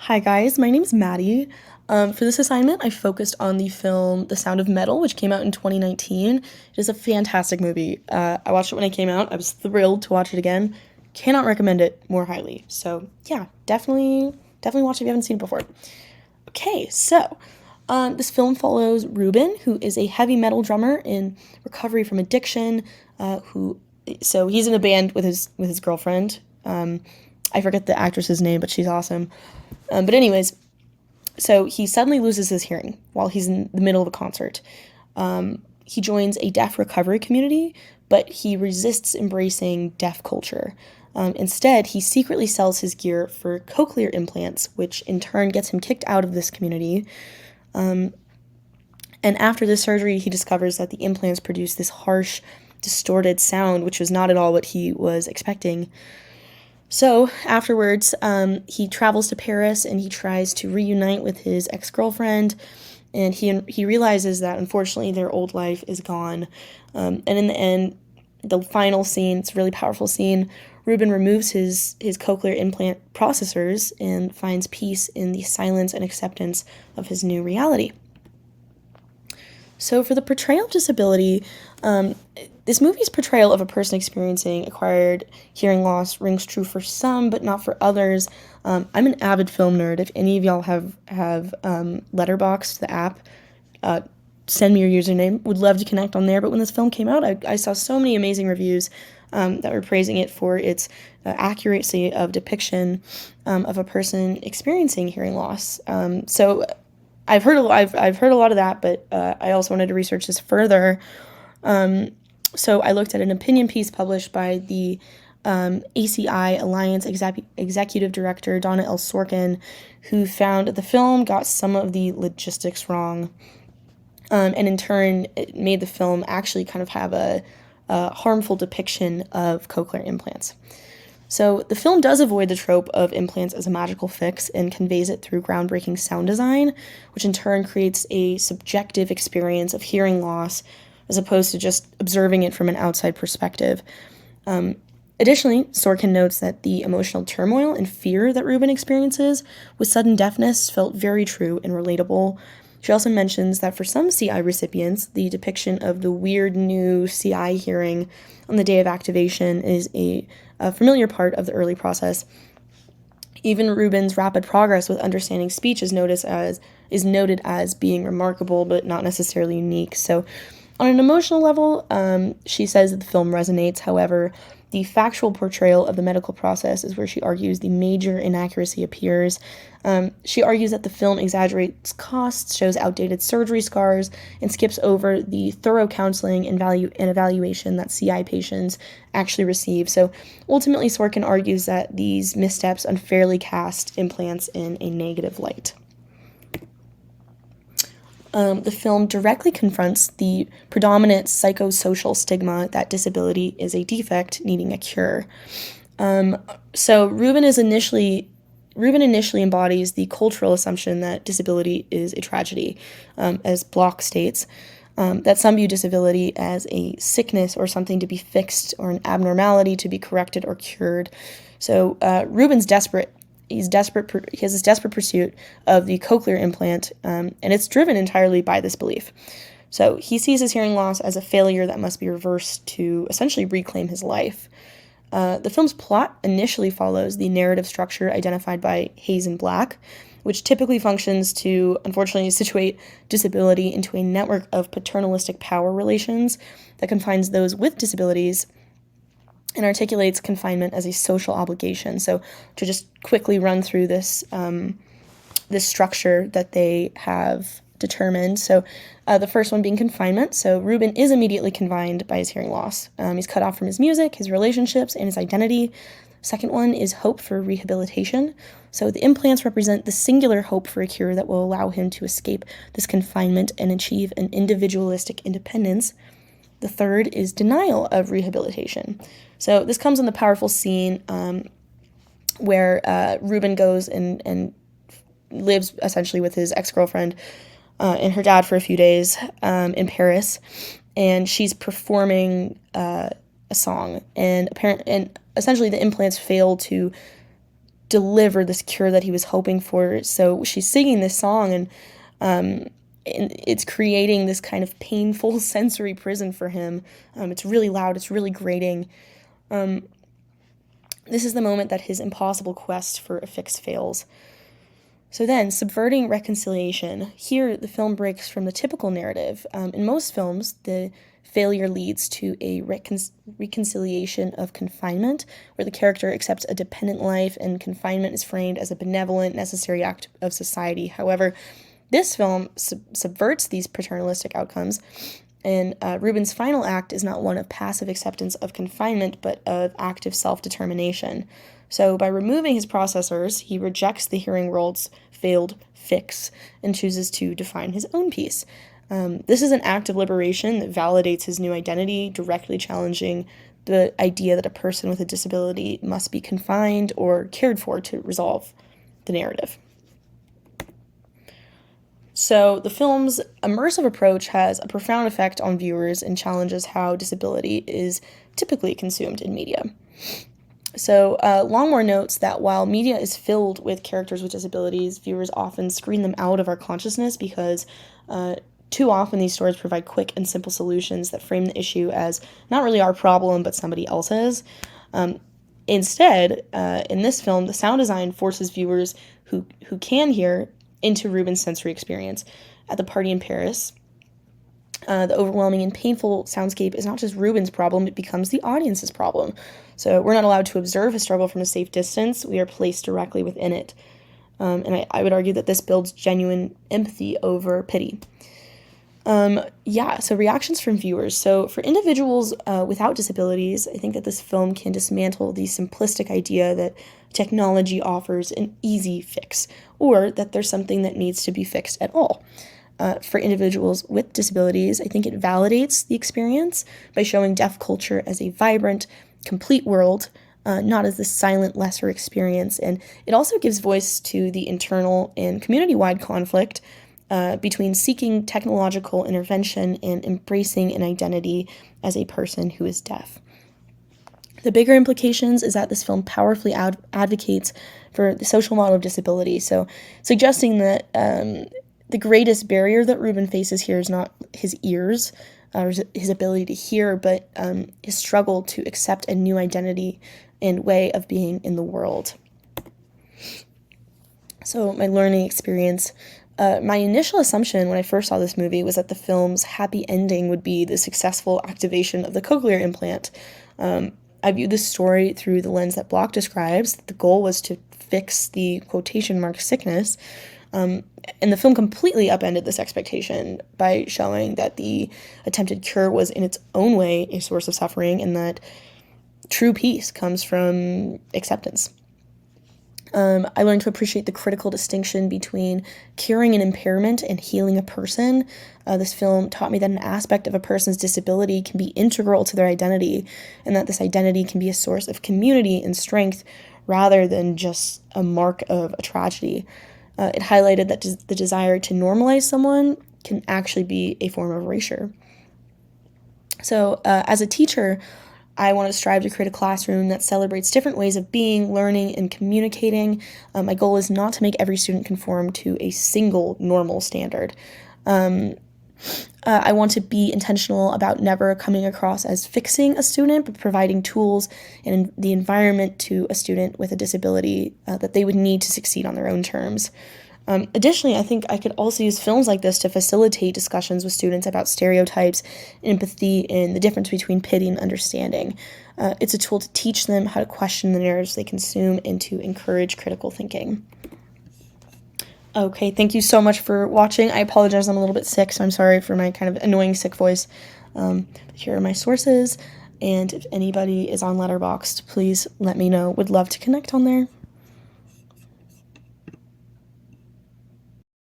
Hi guys, my name's Maddie. For this assignment, I focused on the film The Sound of Metal, which came out in 2019. It is a fantastic movie. I watched it when it came out. I was thrilled to watch it again. Cannot recommend it more highly. So yeah, definitely watch it if you haven't seen it before. Okay, so this film follows Ruben, who is a heavy metal drummer in recovery from addiction. He's in a band with his girlfriend. I forget the actress's name, but she's awesome. But anyways, so he suddenly loses his hearing while he's in the middle of a concert. He joins a deaf recovery community, but he resists embracing deaf culture. Instead, he secretly sells his gear for cochlear implants, which in turn gets him kicked out of this community. And after the surgery, he discovers that the implants produce this harsh, distorted sound, which was not at all what he was expecting. So afterwards, he travels to Paris and he tries to reunite with his ex-girlfriend, and he realizes that unfortunately their old life is gone. And in the end, the final scene, it's a really powerful scene. Ruben removes his cochlear implant processors and finds peace in the silence and acceptance of his new reality. So, for the portrayal of disability, this movie's portrayal of a person experiencing acquired hearing loss rings true for some, but not for others. I'm an avid film nerd. If any of y'all have Letterboxd, the app, send me your username. Would love to connect on there. But when this film came out, I saw so many amazing reviews that were praising it for its accuracy of depiction of a person experiencing hearing loss. So I've heard a lot of that, but I also wanted to research this further. So I looked at an opinion piece published by the ACI Alliance Executive Director Donna L. Sorkin, who found that the film got some of the logistics wrong, and in turn, it made the film actually kind of have a harmful depiction of cochlear implants. So the film does avoid the trope of implants as a magical fix and conveys it through groundbreaking sound design, which in turn creates a subjective experience of hearing loss as opposed to just observing it from an outside perspective. Additionally, Sorkin notes that the emotional turmoil and fear that Ruben experiences with sudden deafness felt very true and relatable. She also mentions that for some CI recipients, the depiction of the weird new CI hearing on the day of activation is a familiar part of the early process. Even Ruben's rapid progress with understanding speech is noted as being remarkable, but not necessarily unique. So, on an emotional level, she says that the film resonates. However, the factual portrayal of the medical process is where she argues the major inaccuracy appears. She argues that the film exaggerates costs, shows outdated surgery scars, and skips over the thorough counseling and evaluation that CI patients actually receive. So ultimately, Sorkin argues that these missteps unfairly cast implants in a negative light. The film directly confronts the predominant psychosocial stigma that disability is a defect needing a cure. So Ruben initially embodies the cultural assumption that disability is a tragedy, as Block states, that some view disability as a sickness or something to be fixed or an abnormality to be corrected or cured. So Ruben's desperate. He has this desperate pursuit of the cochlear implant, and it's driven entirely by this belief. So he sees his hearing loss as a failure that must be reversed to essentially reclaim his life. The film's plot initially follows the narrative structure identified by Hayes and Black, which typically functions to, unfortunately, situate disability into a network of paternalistic power relations that confines those with disabilities and articulates confinement as a social obligation. So to just quickly run through this structure that they have determined. So the first one being confinement. So Ruben is immediately confined by his hearing loss. He's cut off from his music, his relationships, and his identity. Second one is hope for rehabilitation. So the implants represent the singular hope for a cure that will allow him to escape this confinement and achieve an individualistic independence. The third is denial of rehabilitation. So this comes in the powerful scene where Ruben goes and lives essentially with his ex-girlfriend and her dad for a few days in Paris, and she's performing a song, and essentially the implants fail to deliver this cure that he was hoping for. So she's singing this song, and it's creating this kind of painful sensory prison for him. It's really loud, it's really grating. This is the moment that his impossible quest for a fix fails. So then, subverting reconciliation. Here, the film breaks from the typical narrative. In most films, the failure leads to a reconciliation of confinement, where the character accepts a dependent life and confinement is framed as a benevolent, necessary act of society. However, this film subverts these paternalistic outcomes, and Reuben's final act is not one of passive acceptance of confinement, but of active self-determination. So by removing his processors, he rejects the hearing world's failed fix and chooses to define his own peace. This is an act of liberation that validates his new identity, directly challenging the idea that a person with a disability must be confined or cared for to resolve the narrative. So the film's immersive approach has a profound effect on viewers and challenges how disability is typically consumed in media. So Longmore notes that while media is filled with characters with disabilities, viewers often screen them out of our consciousness because too often these stories provide quick and simple solutions that frame the issue as not really our problem, but somebody else's. Instead, in this film, the sound design forces viewers who can hear into Reuben's sensory experience. At the party in Paris, the overwhelming and painful soundscape is not just Reuben's problem, it becomes the audience's problem. So we're not allowed to observe his struggle from a safe distance, we are placed directly within it. And I would argue that this builds genuine empathy over pity. So reactions from viewers. So for individuals without disabilities, I think that this film can dismantle the simplistic idea that technology offers an easy fix, or that there's something that needs to be fixed at all. For individuals with disabilities, I think it validates the experience by showing deaf culture as a vibrant, complete world, not as this silent, lesser experience. And it also gives voice to the internal and community-wide conflict between seeking technological intervention and embracing an identity as a person who is deaf. The bigger implications is that this film powerfully advocates for the social model of disability, so suggesting that the greatest barrier that Reuben faces here is not his ears or his ability to hear, but his struggle to accept a new identity and way of being in the world. So my learning experience. My initial assumption when I first saw this movie was that the film's happy ending would be the successful activation of the cochlear implant. I viewed this story through the lens that Block describes. The goal was to fix the quotation mark sickness, and the film completely upended this expectation by showing that the attempted cure was in its own way a source of suffering, and that true peace comes from acceptance. I learned to appreciate the critical distinction between curing an impairment and healing a person. This film taught me that an aspect of a person's disability can be integral to their identity, and that this identity can be a source of community and strength rather than just a mark of a tragedy. It highlighted that the desire to normalize someone can actually be a form of erasure. So as a teacher, I want to strive to create a classroom that celebrates different ways of being, learning, and communicating. My goal is not to make every student conform to a single normal standard. I want to be intentional about never coming across as fixing a student, but providing tools and the environment to a student with a disability that they would need to succeed on their own terms. Additionally, I think I could also use films like this to facilitate discussions with students about stereotypes, empathy, and the difference between pity and understanding. It's a tool to teach them how to question the narratives they consume and to encourage critical thinking. Okay, thank you so much for watching. I apologize, I'm a little bit sick, so I'm sorry for my kind of annoying sick voice. Here are my sources, and if anybody is on Letterboxd, please let me know. Would love to connect on there.